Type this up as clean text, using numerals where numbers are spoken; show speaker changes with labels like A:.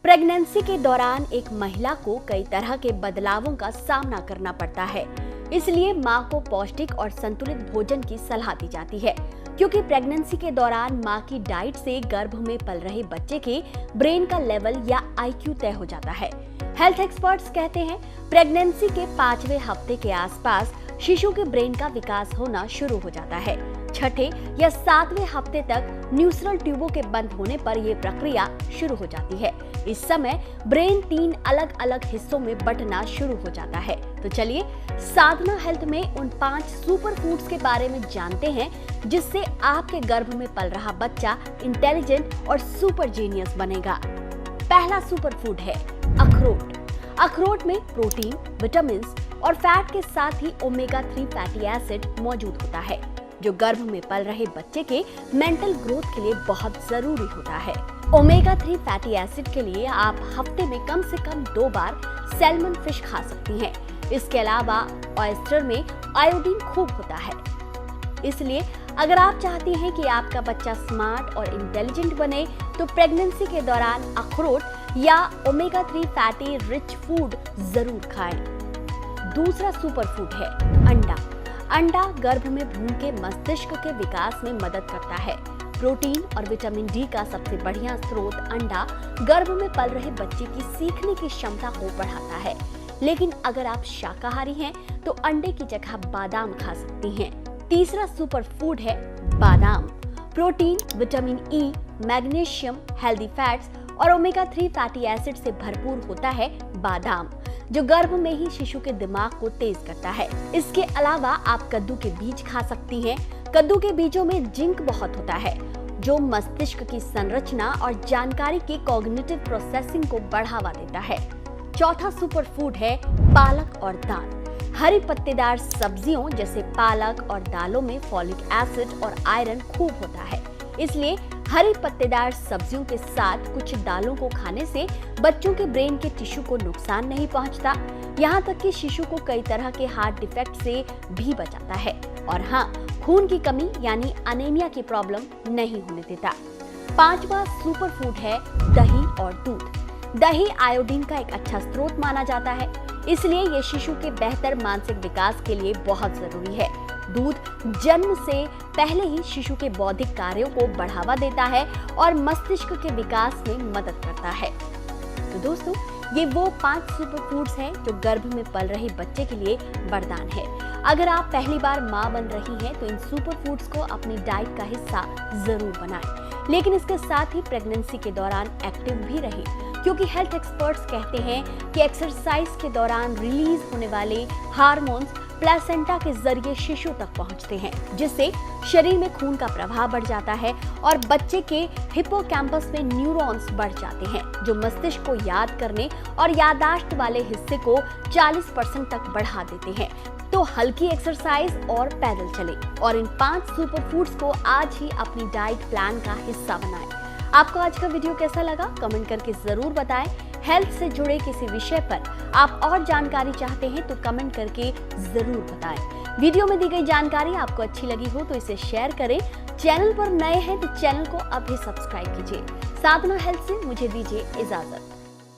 A: Pregnancy के दौरान एक महिला को कई तरह के बदलावों का सामना करना पड़ता है, इसलिए मां को पौष्टिक और संतुलित भोजन की सलाह दी जाती है, क्योंकि प्रेगनेंसी के दौरान मां की डाइट से गर्भ में पल रहे बच्चे के ब्रेन का लेवल या IQ तय हो जाता है। हेल्थ एक्सपर्ट्स कहते हैं प्रेगनेंसी के 5वें हफ्ते के आसपास शिशु के ब्रेन का विकास होना शुरू हो जाता है। छठे या 7वें हफ्ते तक न्यूरल ट्यूबों के बंद होने पर यह प्रक्रिया शुरू हो जाती है। इस समय ब्रेन 3 अलग अलग हिस्सों में बंटना शुरू हो जाता है। तो चलिए साधना हेल्थ में उन 5 सुपर फूड्स के बारे में जानते हैं जिससे आपके गर्भ में पल रहा बच्चा इंटेलिजेंट और सुपर जीनियस बनेगा। पहला सुपर फूड है अखरोट। अखरोट में प्रोटीन, विटामिन और फैट के साथ ही ओमेगा 3 फैटी एसिड मौजूद होता है, जो गर्भ में पल रहे बच्चे के मेंटल ग्रोथ के लिए बहुत जरूरी होता है। ओमेगा 3 फैटी एसिड के लिए आप हफ्ते में कम से कम 2 बार सैल्मन फिश खा सकती हैं। इसके अलावा ऑयस्टर में आयोडीन खूब होता है। इसलिए अगर आप चाहती हैं कि आपका बच्चा स्मार्ट और इंटेलिजेंट बने, तो प्रेगनेंसी के दौरान अखरोट या ओमेगा 3 फैटी रिच फूड जरूर खाएं। दूसरा सुपर फूड है अंडा। अंडा गर्भ में भ्रूण के मस्तिष्क के विकास में मदद करता है। प्रोटीन और विटामिन डी का सबसे बढ़िया स्रोत अंडा गर्भ में पल रहे बच्चे की सीखने की क्षमता को बढ़ाता है। लेकिन अगर आप शाकाहारी हैं तो अंडे की जगह बादाम खा सकती हैं। तीसरा सुपर फूड है बादाम। Protein, vitamin E, magnesium, healthy fats और ओमेगा 3 फैटी एसिड से भरपूर होता है बादाम, जो गर्भ में ही शिशु के दिमाग को तेज करता है। इसके अलावा आप कद्दू के बीज खा सकती हैं। कद्दू के बीजों में जिंक बहुत होता है, जो मस्तिष्क की संरचना और जानकारी की कॉग्निटिव प्रोसेसिंग को बढ़ावा देता है। चौथा सुपर फूड है पालक और दाल। हरी पत्तेदार सब्जियों जैसे पालक और दालों में फॉलिक एसिड और आयरन खूब होता है। इसलिए हरी पत्तेदार सब्जियों के साथ कुछ दालों को खाने से बच्चों के ब्रेन के टिश्यू को नुकसान नहीं पहुंचता, यहाँ तक कि शिशु को कई तरह के हार्ट डिफेक्ट से भी बचाता है। और हाँ, खून की कमी यानी अनीमिया की प्रॉब्लम नहीं होने देता। 5वां सुपर फूड है दही और दूध। दही आयोडीन का एक अच्छा स्रोत माना जाता है, इसलिए ये शिशु के बेहतर मानसिक विकास के लिए बहुत जरूरी है। दूध जन्म से पहले ही शिशु के बौद्धिक कार्यों को बढ़ावा देता है और मस्तिष्क के विकास में मदद करता है। तो दोस्तों, ये वो 5 सुपर फूड्स हैं जो गर्भ में पल रहे बच्चे के लिए वरदान है। अगर आप पहली बार माँ बन रही हैं तो इन सुपर फूड्स को अपनी डाइट का हिस्सा जरूर बनाएं। लेकिन इसके साथ ही प्रेगनेंसी के दौरान एक्टिव भी रहें, क्योंकि हेल्थ एक्सपर्ट्स कहते हैं कि एक्सरसाइज के दौरान रिलीज होने वाले हार्मोन्स प्लेसेंटा के जरिए शिशु तक पहुंचते हैं, जिससे शरीर में खून का प्रवाह बढ़ जाता है और बच्चे के हिप्पोकैम्पस में न्यूरॉन्स बढ़ जाते हैं, जो मस्तिष्क को याद करने और याददाश्त वाले हिस्से को 40% तक बढ़ा देते हैं। तो हल्की एक्सरसाइज और पैदल चलें और इन 5 सुपर फूड्स को आज ही अपनी डाइट प्लान का हिस्सा बनाएं। आपको आज का वीडियो कैसा लगा कमेंट करके जरूर बताएं। हेल्थ से जुड़े किसी विषय पर आप और जानकारी चाहते हैं तो कमेंट करके जरूर बताएं। वीडियो में दी गई जानकारी आपको अच्छी लगी हो तो इसे शेयर करें। चैनल पर नए हैं तो चैनल को अभी सब्सक्राइब कीजिए। साधना हेल्थ से मुझे दीजिए इजाजत।